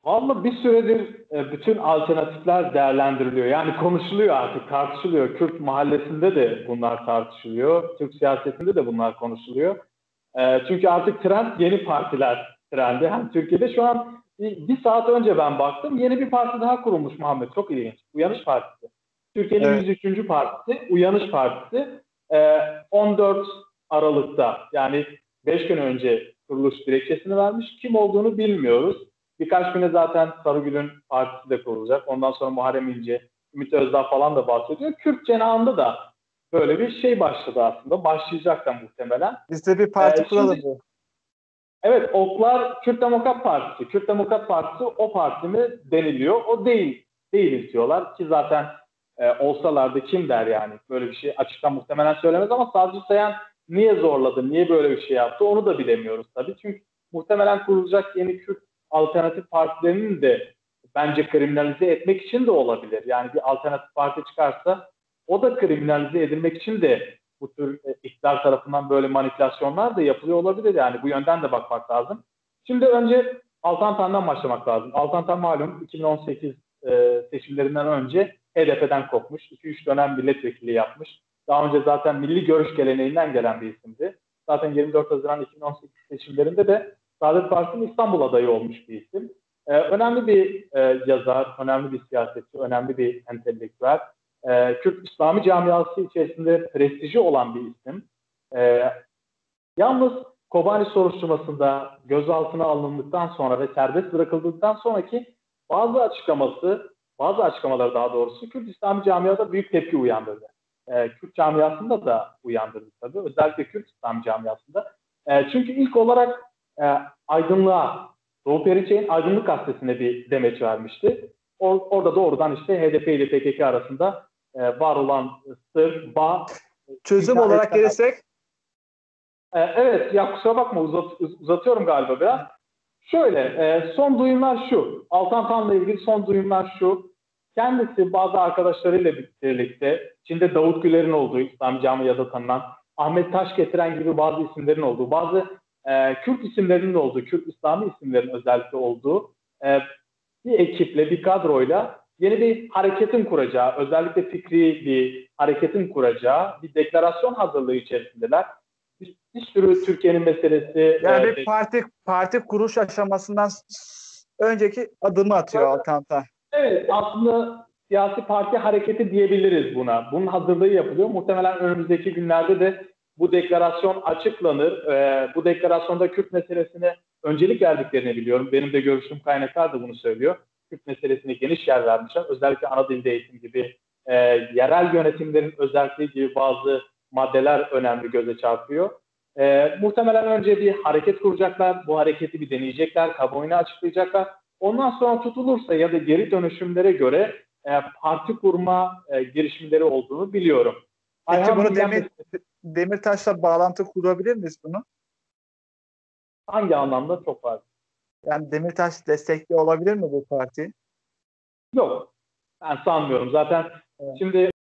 Vallahi bir süredir bütün alternatifler değerlendiriliyor. Yani konuşuluyor artık, tartışılıyor. Kürt mahallesinde de bunlar tartışılıyor. Türk siyasetinde de bunlar konuşuluyor. Çünkü artık trend yeni partiler trendi. Hani Türkiye'de şu an bir saat önce ben baktım. Yeni bir parti daha kurulmuş Muhammed. Çok ilginç. Uyanış Partisi. Türkiye'nin Evet. 103. partisi, Uyanış Partisi. 14 Aralık'ta yani 5 gün önce kuruluş dilekçesini vermiş. Kim olduğunu bilmiyoruz. Birkaç güne zaten Sarıgül'ün partisi de kurulacak. Ondan sonra Muharrem İnce, Ümit Özdağ falan da bahsediyor. Kürt cenahında da böyle bir şey başladı aslında. Başlayacak da muhtemelen. Biz de bir parti kuralım. Şimdi, evet, oklar Kürt Demokrat Partisi. Kürt Demokrat Partisi o parti mi deniliyor. O değil. Değiliz diyorlar ki zaten olsalardı kim der yani. Böyle bir şey açıktan muhtemelen söylemez ama Savcı Sayan niye zorladı, niye böyle bir şey yaptı onu da bilemiyoruz tabii. Çünkü muhtemelen kurulacak yeni Kürt alternatif partilerinin de bence kriminalize etmek için de olabilir. Yani bir alternatif parti çıkarsa o da kriminalize edilmek için de bu tür iktidar tarafından böyle manipülasyonlar da yapılıyor olabilir. Yani bu yönden de bakmak lazım. Şimdi önce Altan Tan'dan başlamak lazım. Altan Tan malum 2018 seçimlerinden önce HDP'den kopmuş. 2-3 dönem milletvekili yapmış. Daha önce zaten milli görüş geleneğinden gelen bir isimdi. Zaten 24 Haziran 2018 seçimlerinde de Saadet Partisi'nin İstanbul adayı olmuş bir isim. Önemli bir yazar, önemli bir siyasetçi, önemli bir entelektüel. Kürt İslami camiası içerisinde prestiji olan bir isim. Yalnız Kobani soruşturmasında gözaltına alındıktan sonra ve serbest bırakıldıktan sonraki bazı açıklamaları daha doğrusu Kürt İslami camiada büyük tepki uyandırdı. Kürt camiasında da uyandırdı tabii. Özellikle Kürt İslami camiasında. Çünkü ilk olarak aydınlığa, Doğu Perinçek'in Aydınlık Gazetesi'ne bir demeç vermişti. Orada doğrudan işte HDP ile PKK arasında var olan sır, bağ, Çözüm olarak gelirsek? Evet, ya kusura bakma uzatıyorum galiba biraz. Şöyle, son duyumlar şu. Altan Tan'la ilgili son duyumlar şu. Kendisi bazı arkadaşlarıyla birlikte, içinde Davut Güler'in olduğu, İslam camiada tanınan, Ahmet Taş getiren gibi bazı isimlerin olduğu, bazı Kürt isimlerinin olduğu, Kürt İslami isimlerin özellikle olduğu bir ekiple, bir kadroyla yeni bir hareketin kuracağı, özellikle fikri bir hareketin kuracağı bir deklarasyon hazırlığı içerisindeler. Bir sürü Türkiye'nin meselesi. Yani bir parti kuruş aşamasından önceki adımı atıyor Altan Tan. Evet, aslında siyasi parti hareketi diyebiliriz buna. Bunun hazırlığı yapılıyor. Muhtemelen önümüzdeki günlerde de bu deklarasyon açıklanır. Bu deklarasyonda Kürt meselesine öncelik verdiklerini biliyorum. Benim de görüştüğüm kaynaklar da bunu söylüyor. Kürt meselesine geniş yer vermişler. Özellikle ana dilde eğitim gibi, yerel yönetimlerin özelliği gibi bazı maddeler önemli göze çarpıyor. Muhtemelen önce bir hareket kuracaklar. Bu hareketi bir deneyecekler. Kamuoyuna açıklayacaklar. Ondan sonra tutulursa ya da geri dönüşümlere göre parti kurma girişimleri olduğunu biliyorum. Peki bunu Demirtaş'la bağlantı kurabilir miyiz bunu? Hangi anlamda çok fazla? Yani Demirtaş destekli olabilir mi bu parti? Yok. Ben sanmıyorum. Zaten şimdi